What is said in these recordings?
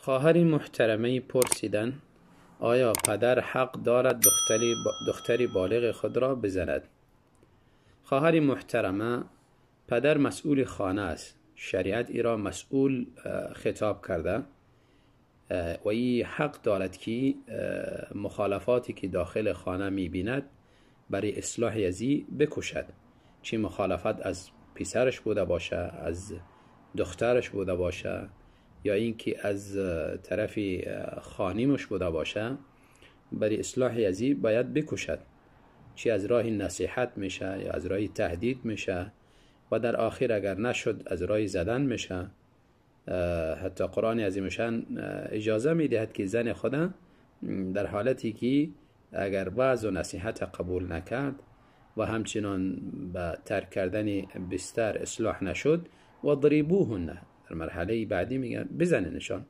خواهر محترمه پرسیدن آیا پدر حق دارد دختری بالغ خود را بزند؟ خواهر محترمه، پدر مسئول خانه است. شریعت ای را مسئول خطاب کرده و ای حق دارد که مخالفاتی که داخل خانه میبیند برای اصلاح ازی بکشد. چی مخالفت از پسرش بوده باشه، از دخترش بوده باشه، یا اینکه از طرف خانیمش بوده باشه، برای اصلاح ازی باید بکشد. چی از راه نصیحت میشه یا از راه تهدید میشه و در آخر اگر نشد از راه زدن میشه. حتی قرآن عظیمشان اجازه میدهد که زن خدا در حالتی که اگر وعظ و نصیحت قبول نکرد و همچنان به ترک کردن بستر اصلاح نشد و ضریبوهن، در مرحله بعدی میگن بزننشان،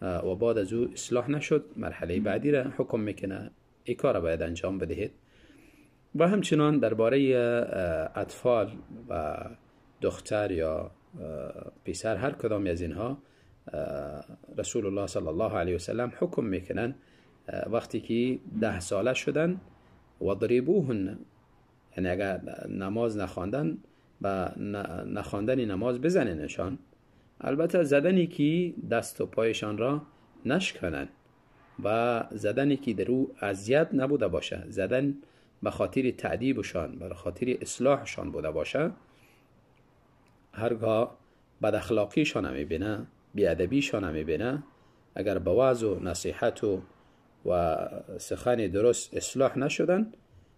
و بعد از او اصلاح نشد مرحله بعدی را حکم میکنه این کار را باید انجام بدهید. و همچنان درباره اطفال و دختر یا پسر هر کدام از اینها رسول الله صلی الله علیه و سلم حکم میکنن وقتی که 10 ساله شدن و ضریبوهن، یعنی اگر نماز نخواندن و نخواندن نماز بزننشان. البته زدنی که دست و پایشان را نشکنن و زدنی که در او اذیت نبوده باشه، زدن به خاطر تعدیبشان، به خاطر اصلاحشان بوده باشه. هرگاه بد اخلاقیشان هم میبینه، بیادبیشان هم میبینه، اگر به وعظ و نصیحت و سخن درست اصلاح نشدن،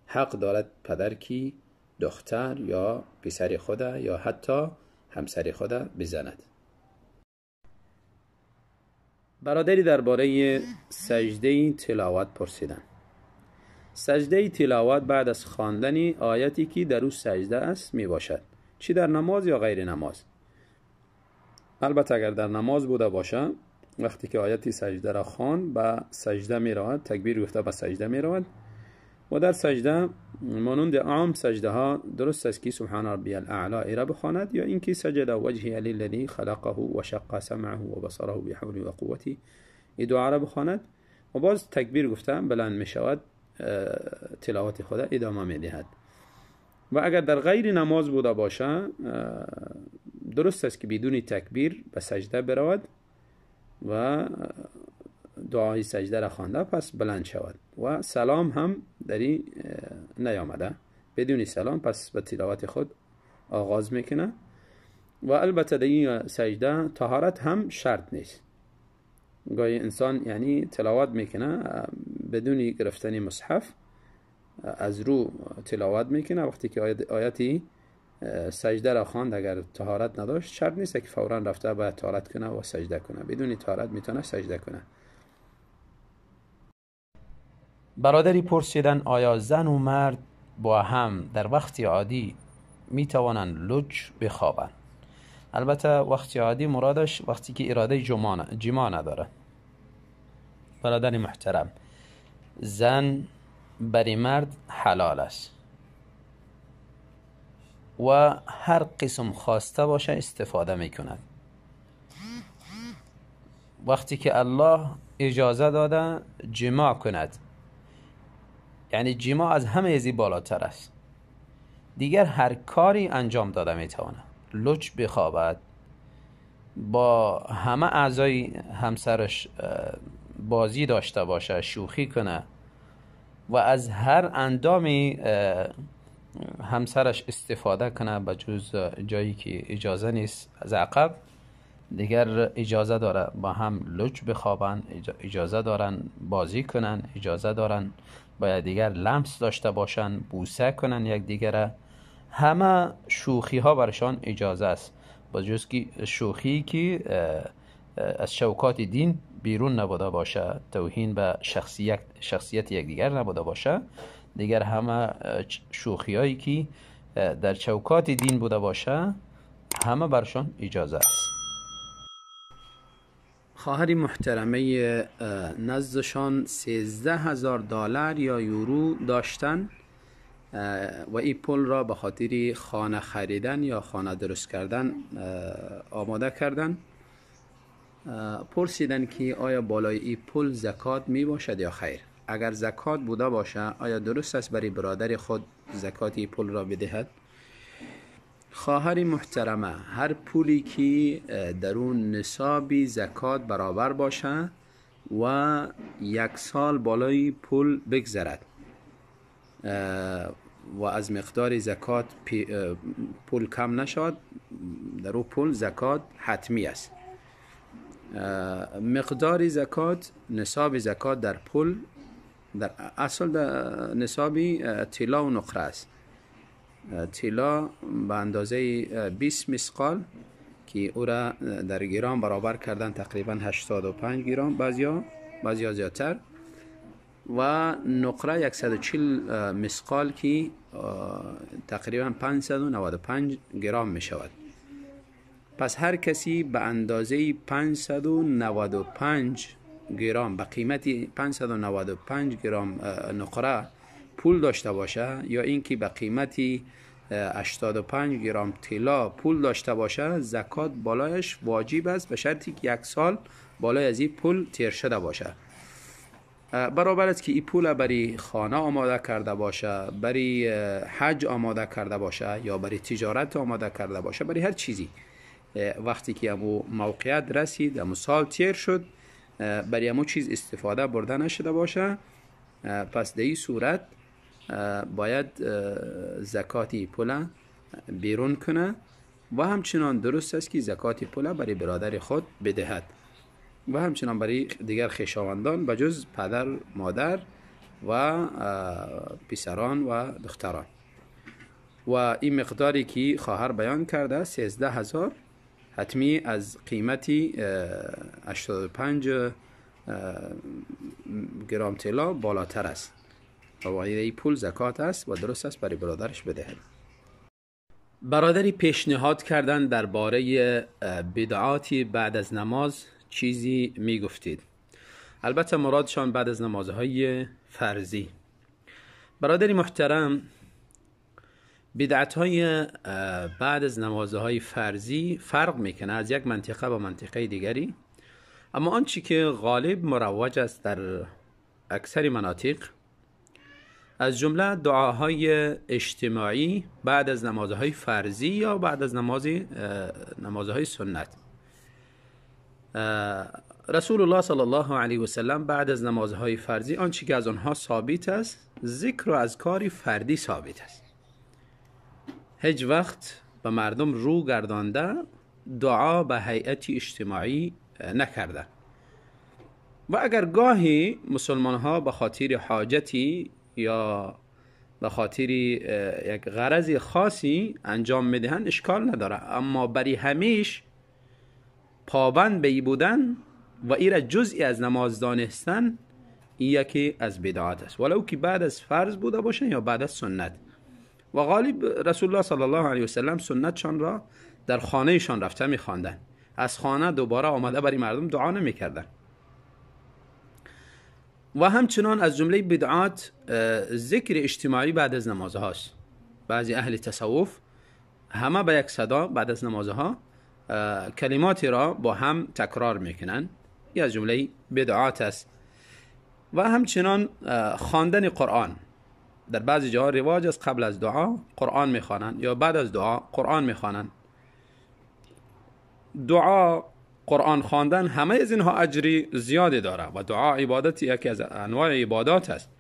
حق دارد پدر کی دختر یا پسر خدا یا حتی همسر خدا بزند. برادری درباره سجده تلاوت پرسیدن. سجده تلاوت بعد از خواندن آیتی که در او سجده است می باشد، چی در نماز یا غیر نماز. البته اگر در نماز بوده باشه، وقتی که آیتی سجده را خواند به سجده می رود، تکبیر گفته به سجده می رود و در سجده مانند عام سجده ها درست است که سبحان ربی الاعلی را بخواند، یا اینکه سجد وجهی للذی خلقه و شق سمعه و بصره بحوله و قوته، این دعا را بخواند و باز تکبیر گفته بلند می شود، تلاوت خدا ادامه می دهد. و اگر در غیر نماز بوده باشه، درست است که بدون تکبیر به سجده برود و دعای سجده را خوانده پس بلند شود و سلام هم دری نیامده، بدون سلام پس به تلاوت خود آغاز میکنه. و البته در این سجده طهارت هم شرط نیست. گاهی انسان یعنی تلاوت میکنه بدون گرفتن مصحف، از رو تلاوت میکنه، وقتی که آیتی سجده را خواند اگر طهارت نداشت شرط نیست که فورا رفته باید طهارت کنه و سجده کنه، بدون طهارت میتونه سجده کنه. برادری پرسیدن آیا زن و مرد با هم در وقت عادی میتوانند لج بخوابند؟ البته وقت عادی مرادش وقتی که اراده جما نداره. برادر محترم، زن برای مرد حلال است و هر قسم خواسته باشه استفاده میکند. وقتی که الله اجازه داده جما کند، یعنی جما از همه ازی بالاتر است، دیگر هر کاری انجام داده میتواند. لج بخوابد، با همه اعضای همسرش بازی داشته باشه، شوخی کنه و از هر اندامی همسرش استفاده کنه به جز جایی که اجازه نیست از عقب، دیگر اجازه داره با هم لج بخوابن، اجازه دارن بازی کنن، اجازه دارن باید دیگر لمس داشته باشن، بوسه کنن یک دیگره. همه شوخی ها برشان اجازه است، با جز که شوخی که از شوکات دین بیرون نبوده باشه، توهین به شخصیت یک دیگر نبوده باشه. دیگر همه شوخی هایی که در چوکات دین بوده باشه همه برشان اجازه است. خواهر محترمه نزدشان $13,000 یا یورو داشتن و این پول را به خاطر خانه خریدن یا خانه درست کردن آماده کردن پرسیدن که آیا بالای این پول زکات می باشد یا خیر؟ اگر زکات بوده باشه آیا درست است برای برادر خود زکات این پول را بدهد؟ خواهر محترمه، هر پولی که در اون نصابی زکات برابر باشه و 1 سال بالای پول بگذرد و از مقدار زکات پول کم نشد، در اون پول زکات حتمی است. مقدار زکات، نصاب زکات در پول، در اصل در نصابی طلا و نقره است. طلا به اندازه 20 مثقال که او را در گرام برابر کردن تقریبا 85 گرام، بعضیا زیادتر، و نقره 140 مثقال که تقریبا 595 گرام می شود. پس هر کسی به اندازه 595 گرام به قیمت 595 گرام نقره پول داشته باشه، یا اینکه به قیمت 85 گرام طلا پول داشته باشه، زکات بالایش واجب است به شرطی که 1 سال بالای از این پول تیر شده باشه. برابر است که این پول برای خانه آماده کرده باشه، برای حج آماده کرده باشه، یا برای تجارت آماده کرده باشه، برای هر چیزی. وقتی که امو موقعیت رسید، امو سال تیر شد، برای امو چیز استفاده برده نشده باشه، پس در این صورت باید زکاتی پول بیرون کنه و همچنان درست است که زکاتی پول برای برادر خود بدهد و همچنان برای دیگر خویشاوندان به جز پدر، مادر و پسران و دختران. و این مقداری که خواهر بیان کرده 13,000 حتمی از قیمتی 85 گرام طلا بالاتر است و این پول زکات است و درست است برای برادرش بدهد. برادری پیشنهاد کردن درباره بدعاتی بعد از نماز چیزی می گفتید. البته مرادشان بعد از نمازهای فرضی. برادری محترم، بدعت‌های بعد از نمازهای فرضی فرق میکنه از یک منطقه با منطقه دیگری، اما آنچه که غالب مروج است در اکثر مناطق از جمله دعاهای اجتماعی بعد از نمازهای فرضی یا بعد از نمازهای سنت. رسول الله صلی الله علیه و سلم بعد از نمازهای فرضی آنچه که از آنها ثابت است ذکر و اذکار فردی ثابت است. هیچ وقت به مردم رو گردانده دعا به هیئت اجتماعی نکرده و اگر گاهی مسلمان ها به خاطر حاجتی یا به خاطر یک غرض خاصی انجام میدهند اشکال نداره، اما برای همیش پابند بی بودن و ایره جزئی از نماز دانستن این یکی از بدعات است، ولو که بعد از فرض بوده باشه یا بعد از سنت. و غالب رسول الله صلی الله علیه و سلم سنتشان را در خانه شان رفته می‌خواندن، از خانه دوباره آمده برای مردم دعا نمی‌کردن. و همچنان از جمله بدعات ذکر اجتماعی بعد از نمازهاست. بعضی اهل تصوف همه به یک صدا بعد از نمازها کلماتی را با هم تکرار میکنن، این از جمله بدعات است. و همچنان خواندن قرآن، در بعضی جاها رواج است قبل از دعا قرآن میخوانند یا بعد از دعا قرآن میخوانند. دعا، قرآن خواندن، همه از اینها اجری زیادی داره و دعا عبادت یکی از انواع عبادات است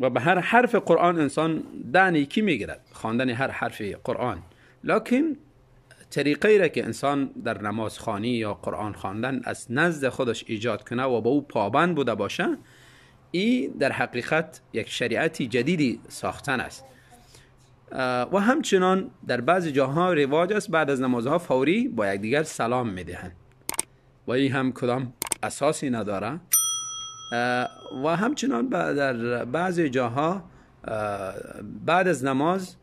و به هر حرف قرآن انسان 10 نیکی میگیرد، خواندن هر حرف قرآن. لکن طریقی را که انسان در نماز خوانی یا قرآن خواندن از نزد خودش ایجاد کنه و به او پابند بوده باشه، این در حقیقت یک شریعتی جدیدی ساختن است. و همچنان در بعضی جاها رواج است بعد از نمازها فوری با یکدیگر سلام میدهند و این هم کدام اساسی نداره. و همچنان در بعضی جاها بعد از نماز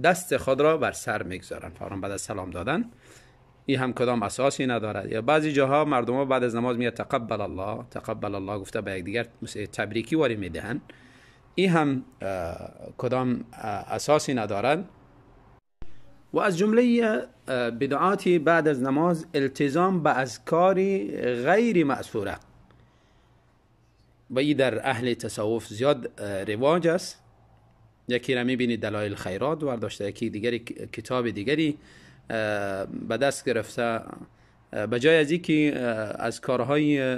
دست خود را بر سر میگذارن فوراً بعد از سلام دادن، این هم کدام اساسی نداره. یا بعضی جاها مردم ها بعد از نماز میگه تقبل الله تقبل الله گفته به یکدیگر تبریکی واری میدهن، این هم کدام اساسی ندارد. و از جمله بدعاتی بعد از نماز التزام به اذکاری غیر مأثوره و این در اهل تصوف زیاد رواج است. یکی را میبینید دلایل خیرات ورداشته، یکی دیگری کتاب دیگری به دست گرفته، به جای از اینکه از کارهای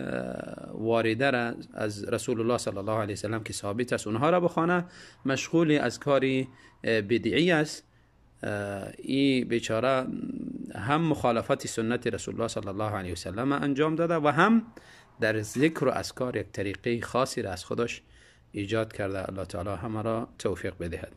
وارده را از رسول الله صلی الله علیه وسلم که ثابت است اونها را بخوانه، مشغول از کاری بدعی است. این بیچاره هم مخالفت سنت رسول الله صلی الله علیه وسلم انجام داده و هم در ذکر و اذکار یک طریقه خاصی را از خودش ایجاد کرده. الله تعالی همه را توفیق بدهد.